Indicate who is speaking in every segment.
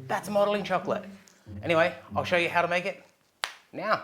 Speaker 1: That's modeling chocolate. Anyway, I'll show you how to make it now.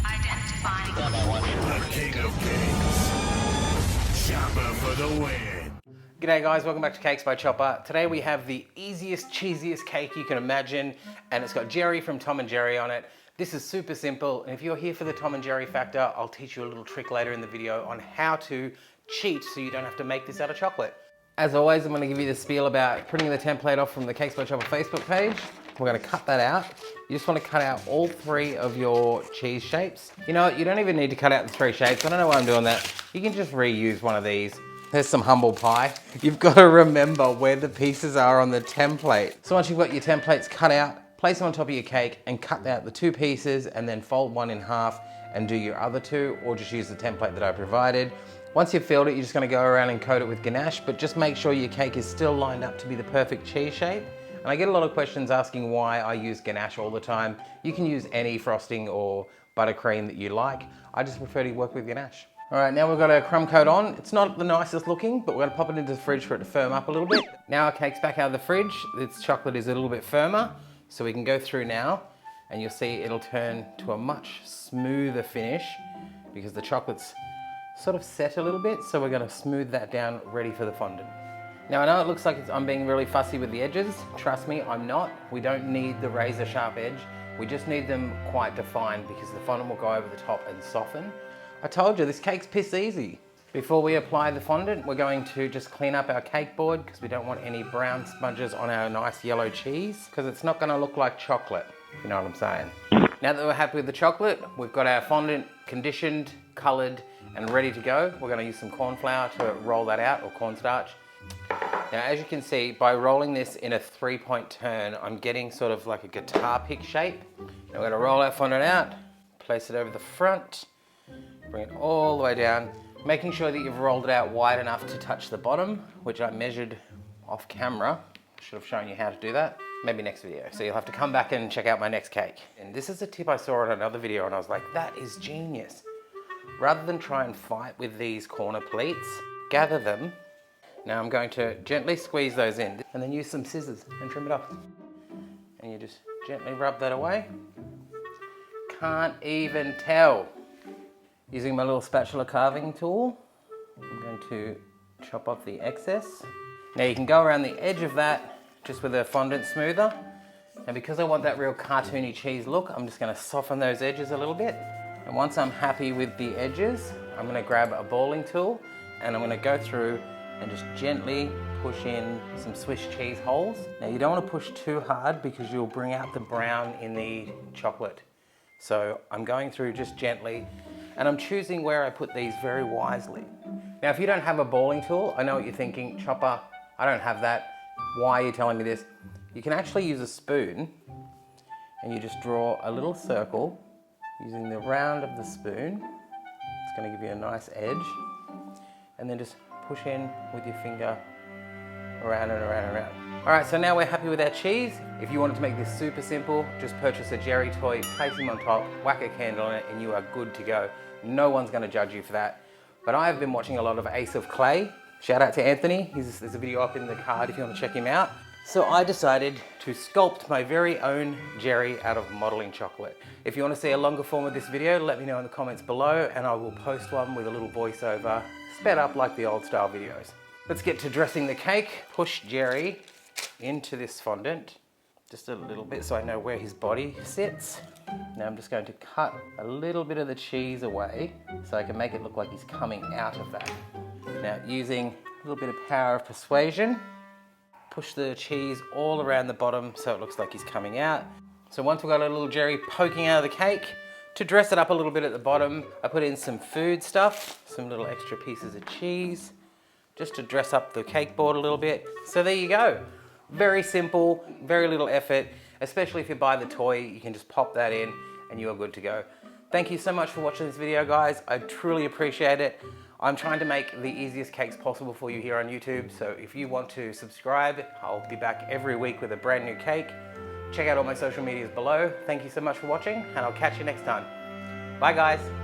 Speaker 2: Identifying the king of cakes. Chopper for the win.
Speaker 1: G'day guys, welcome back to Cakes by Chopper. Today we have the easiest, cheesiest cake you can imagine, and it's got Jerry from Tom and Jerry on it. This is super simple, and if you're here for the Tom and Jerry factor, I'll teach you a little trick later in the video on how to cheat so you don't have to make this out of chocolate. As always, I'm going to give you the spiel about printing the template off from the Cakes by Chopper Facebook page. We're going to cut that out. You just want to cut out all three of your cheese shapes. You know what, you don't even need to cut out the three shapes. I don't know why I'm doing that. You can just reuse one of these. There's some humble pie. You've got to remember where the pieces are on the template. So once you've got your templates cut out, place them on top of your cake and cut out the two pieces and then fold one in half and do your other two, or just use the template that I provided. Once you've filled it, you're just gonna go around and coat it with ganache, but just make sure your cake is still lined up to be the perfect cheese shape. And I get a lot of questions asking why I use ganache all the time. You can use any frosting or buttercream that you like. I just prefer to work with ganache. All right, now we've got our crumb coat on. It's not the nicest looking, but we're gonna pop it into the fridge for it to firm up a little bit. Now our cake's back out of the fridge. Its chocolate is a little bit firmer, so we can go through now and you'll see it'll turn to a much smoother finish because the chocolate's sort of set a little bit, so we're gonna smooth that down, ready for the fondant. Now I know it looks like I'm being really fussy with the edges. Trust me, I'm not. We don't need the razor sharp edge. We just need them quite defined because the fondant will go over the top and soften. I told you, this cake's piss easy. Before we apply the fondant, we're going to just clean up our cake board because we don't want any brown smudges on our nice yellow cheese because it's not gonna look like chocolate, if you know what I'm saying. Now that we're happy with the chocolate, we've got our fondant conditioned, colored, and ready to go. We're gonna use some corn flour to roll that out, or cornstarch. Now, as you can see, by rolling this in a 3-point turn, I'm getting sort of like a guitar pick shape. Now we're gonna roll our fondant out, place it over the front, bring it all the way down, making sure that you've rolled it out wide enough to touch the bottom, which I measured off camera. Should have shown you how to do that. Maybe next video. So you'll have to come back and check out my next cake. And this is a tip I saw in another video and I was like, that is genius. Rather than try and fight with these corner pleats, gather them. Now I'm going to gently squeeze those in and then use some scissors and trim it off. And you just gently rub that away. Can't even tell. Using my little spatula carving tool, I'm going to chop off the excess. Now you can go around the edge of that just with a fondant smoother. And because I want that real cartoony cheese look, I'm just gonna soften those edges a little bit. And once I'm happy with the edges, I'm gonna grab a balling tool and I'm gonna go through and just gently push in some Swiss cheese holes. Now you don't wanna push too hard because you'll bring out the brown in the chocolate. So I'm going through just gently and I'm choosing where I put these very wisely. Now if you don't have a balling tool, I know what you're thinking, Chopper, I don't have that. Why are you telling me this? You can actually use a spoon and you just draw a little circle using the round of the spoon. It's going to give you a nice edge. And then just push in with your finger around and around and around. All right, so now we're happy with our cheese. If you wanted to make this super simple, just purchase a Jerry toy, place him on top, whack a candle on it, and you are good to go. No one's going to judge you for that. But I've been watching a lot of Ace of Clay. Shout out to Anthony. There's a video up in the card if you want to check him out. So I decided to sculpt my very own Jerry out of modeling chocolate. If you want to see a longer form of this video, let me know in the comments below and I will post one with a little voiceover, sped up like the old style videos. Let's get to dressing the cake. Push Jerry into this fondant, just a little bit so I know where his body sits. Now I'm just going to cut a little bit of the cheese away so I can make it look like he's coming out of that. Now using a little bit of power of persuasion, push the cheese all around the bottom so it looks like he's coming out. So once we've got a little Jerry poking out of the cake, to dress it up a little bit at the bottom, I put in some food stuff, some little extra pieces of cheese, just to dress up the cake board a little bit. So there you go. Very simple, very little effort, especially if you buy the toy, you can just pop that in and you are good to go. Thank you so much for watching this video, guys. I truly appreciate it. I'm trying to make the easiest cakes possible for you here on YouTube, so if you want to subscribe, I'll be back every week with a brand new cake. Check out all my social medias below. Thank you so much for watching, and I'll catch you next time. Bye, guys.